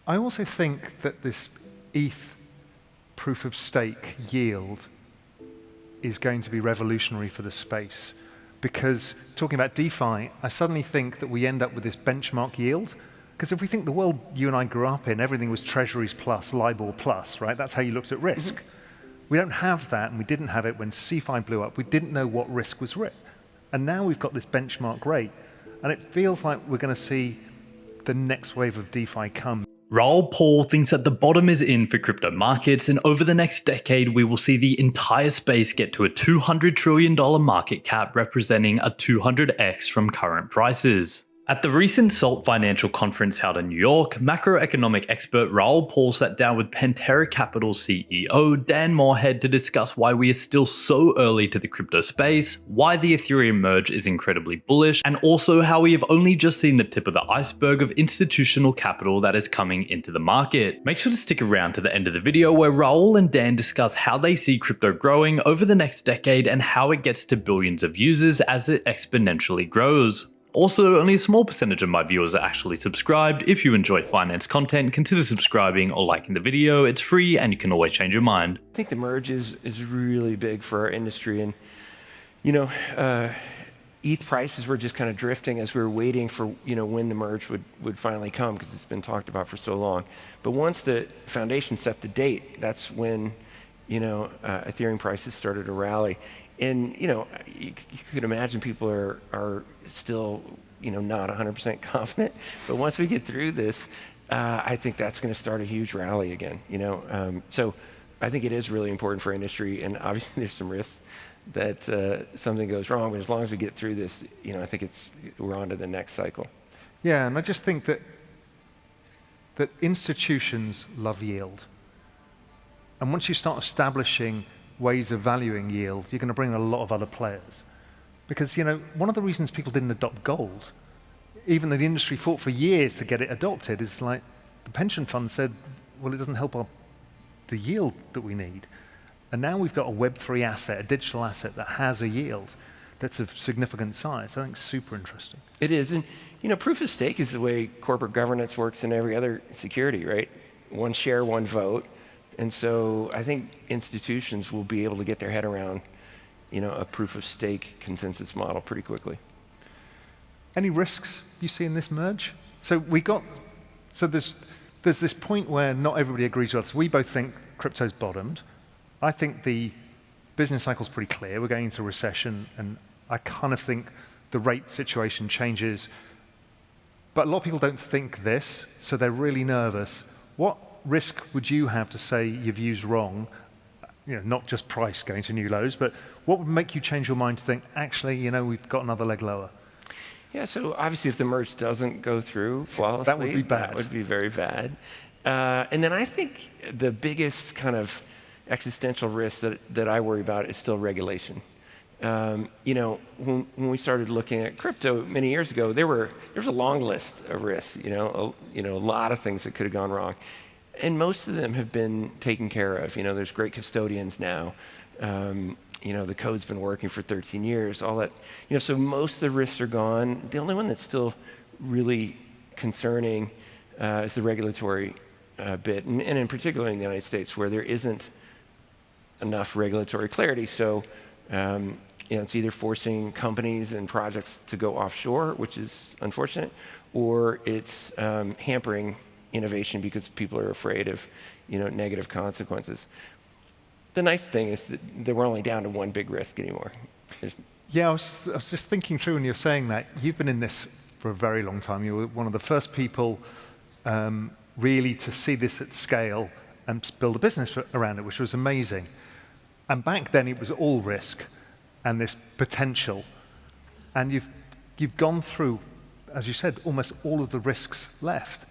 I also think that this ETH proof of stake yield is going to be revolutionary for the space. Because talking about DeFi, I suddenly think that we end up with this benchmark yield. Because if we think the world you and I grew up in, everything was treasuries plus, LIBOR plus, right? That's how you looked at risk. We don't have that, and we didn't have it when CeFi blew up. We didn't know what risk was risk. And now we've got this benchmark rate, and it feels like we're going to see the next wave of DeFi come. Raoul Pal thinks that the bottom is in for crypto markets, and over the next decade we will see the entire space get to a $200 trillion market cap, representing a 200x from current prices. At the recent SALT Financial Conference held in New York, macroeconomic expert Raoul Pal sat down with Pantera Capital CEO Dan Morehead to discuss why we are still so early to the crypto space, why the Ethereum merge is incredibly bullish, and also how we have only just seen the tip of the iceberg of institutional capital that is coming into the market. Make sure to stick around to the end of the video where Raoul and Dan discuss how they see crypto growing over the next decade and how it gets to billions of users as it exponentially grows. Also, only a small percentage of my viewers are actually subscribed. If you enjoy finance content, consider subscribing or liking the video. It's free and you can always change your mind. I think the merge is really big for our industry. And, you know, ETH prices were just kind of drifting as we were waiting for, when the merge would finally come, because it's been talked about for so long. But once the foundation set the date, that's when, Ethereum prices started to rally. And, you could imagine people are still, not 100% confident. But once we get through this, I think that's going to start a huge rally again, So I think it is really important for industry. And obviously there's some risks that something goes wrong. But as long as we get through this, I think we're on to the next cycle. Yeah, and I just think that institutions love yield. And once you start establishing ways of valuing yield, you're going to bring in a lot of other players. Because, one of the reasons people didn't adopt gold, even though the industry fought for years to get it adopted, is like the pension fund said, well, it doesn't help the yield that we need. And now we've got a Web3 asset, a digital asset that has a yield that's of significant size. I think it's super interesting. It is. And, proof of stake is the way corporate governance works in every other security, right? One share, one vote. And so I think institutions will be able to get their head around, a proof of stake consensus model pretty quickly. Any risks you see in this merge? So there's this point where not everybody agrees with us. We both think crypto's bottomed. I think the business cycle's pretty clear. We're going into recession, and I kind of think the rate situation changes. But a lot of people don't think this, so they're really nervous. What risk would you have to say your view's wrong, not just price going to new lows, but what would make you change your mind to think, actually, we've got another leg lower? Yeah, so obviously if the merge doesn't go through flawlessly, that would be bad. That would be very bad. And then I think the biggest kind of existential risk that I worry about is still regulation. When we started looking at crypto many years ago, there's a long list of risks, a lot of things that could have gone wrong. And most of them have been taken care of. There's great custodians now. The code's been working for 13 years, all that. So most of the risks are gone. The only one that's still really concerning is the regulatory bit, and in particular in the United States, where there isn't enough regulatory clarity. So it's either forcing companies and projects to go offshore, which is unfortunate, or it's hampering innovation because people are afraid of negative consequences. The nice thing is that we're only down to one big risk anymore. Yeah, I was just thinking through when you're saying that. You've been in this for a very long time. You were one of the first people really to see this at scale and build a business around it, which was amazing. And back then it was all risk and this potential. And you've gone through, as you said, almost all of the risks left.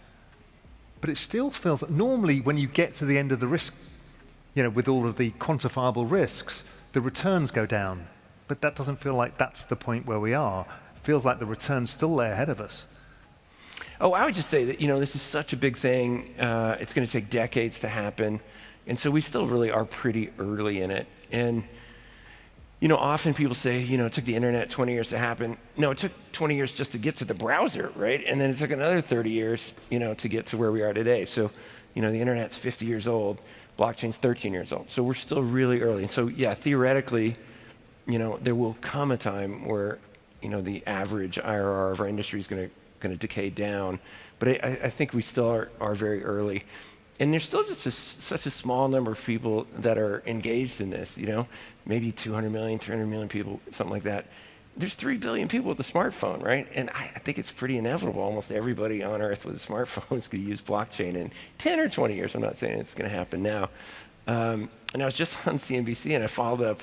But it still feels that normally when you get to the end of the risk, with all of the quantifiable risks, the returns go down. But that doesn't feel like that's the point where we are. It feels like the returns still lay ahead of us. Oh, I would just say that, this is such a big thing. It's going to take decades to happen. And so we still really are pretty early in it. And, often people say, it took the internet 20 years to happen. No, it took 20 years just to get to the browser, right? And then it took another 30 years, to get to where we are today. So, the internet's 50 years old, blockchain's 13 years old. So we're still really early. And so, yeah, theoretically, there will come a time where, the average IRR of our industry is going to decay down. But I think we still are very early. And there's still just such a small number of people that are engaged in this, maybe 200 million, 300 million people, something like that. There's 3 billion people with a smartphone, right? And I think it's pretty inevitable. Almost everybody on Earth with a smartphone is going to use blockchain in 10 or 20 years. I'm not saying it's going to happen now. And I was just on CNBC, and I followed up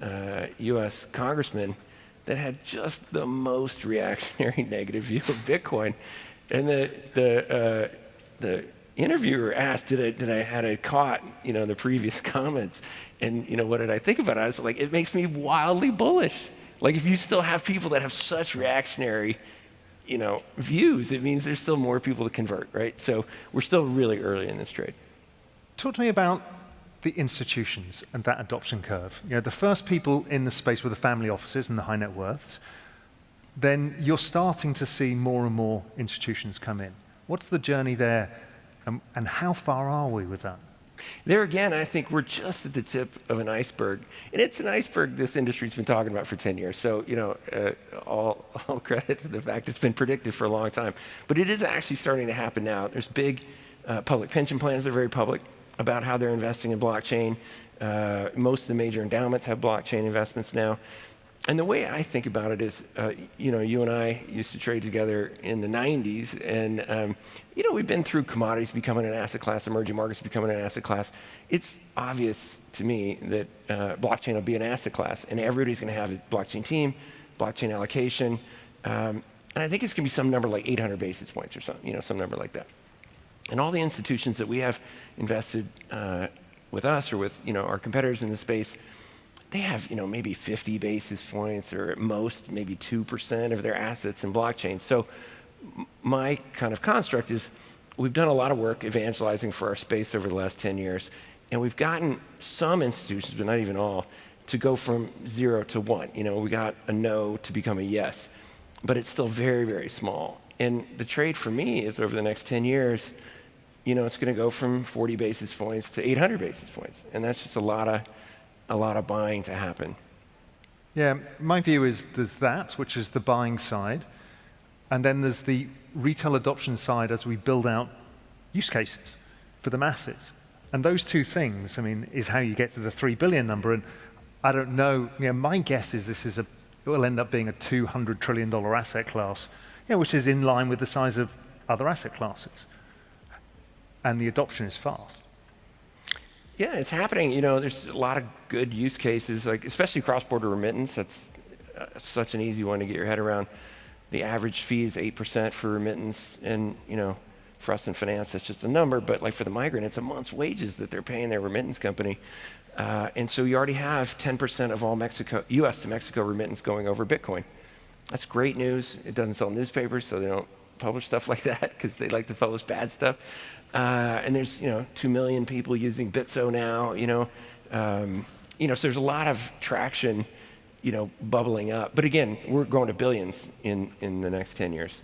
a U.S. congressman that had just the most reactionary negative view of Bitcoin. And the interviewer asked, had I caught, the previous comments? And, what did I think about it? I was like, it makes me wildly bullish. Like, if you still have people that have such reactionary, views, it means there's still more people to convert, right? So we're still really early in this trade. Talk to me about the institutions and that adoption curve. The first people in the space were the family offices and the high net worths. Then you're starting to see more and more institutions come in. What's the journey there, and how far are we with that? There again, I think we're just at the tip of an iceberg. And it's an iceberg this industry's been talking about for 10 years. So, all credit to the fact it's been predicted for a long time. But it is actually starting to happen now. There's big public pension plans that are very public about how they're investing in blockchain. Most of the major endowments have blockchain investments now. And the way I think about it is, you and I used to trade together in the 90s, and we've been through commodities becoming an asset class, emerging markets becoming an asset class. It's obvious to me that blockchain will be an asset class, and everybody's going to have a blockchain team, blockchain allocation, and I think it's going to be some number like 800 basis points or something, some number like that. And all the institutions that we have invested with us or with our competitors in the space, they have, maybe 50 basis points or at most maybe 2% of their assets in blockchain. So my kind of construct is we've done a lot of work evangelizing for our space over the last 10 years, and we've gotten some institutions, but not even all, to go from 0 to 1. We got a no to become a yes, but it's still very, very small. And the trade for me is over the next 10 years, it's going to go from 40 basis points to 800 basis points, and that's just a lot of buying to happen. Yeah, my view is there's that, which is the buying side, and then there's the retail adoption side as we build out use cases for the masses. And those two things, is how you get to the 3 billion number. And I don't know, my guess is it will end up being a $200 trillion asset class, which is in line with the size of other asset classes. And the adoption is fast. Yeah, it's happening. There's a lot of good use cases, like especially cross-border remittance. That's such an easy one to get your head around. The average fee is 8% for remittance, and for us in finance, that's just a number. But like for the migrant, it's a month's wages that they're paying their remittance company. And so you already have 10% of all U.S. to Mexico remittance going over Bitcoin. That's great news. It doesn't sell newspapers, so they don't publish stuff like that because they like to publish bad stuff. And there's 2 million people using Bitso now. So there's a lot of traction, bubbling up. But again, we're going to billions in the next 10 years.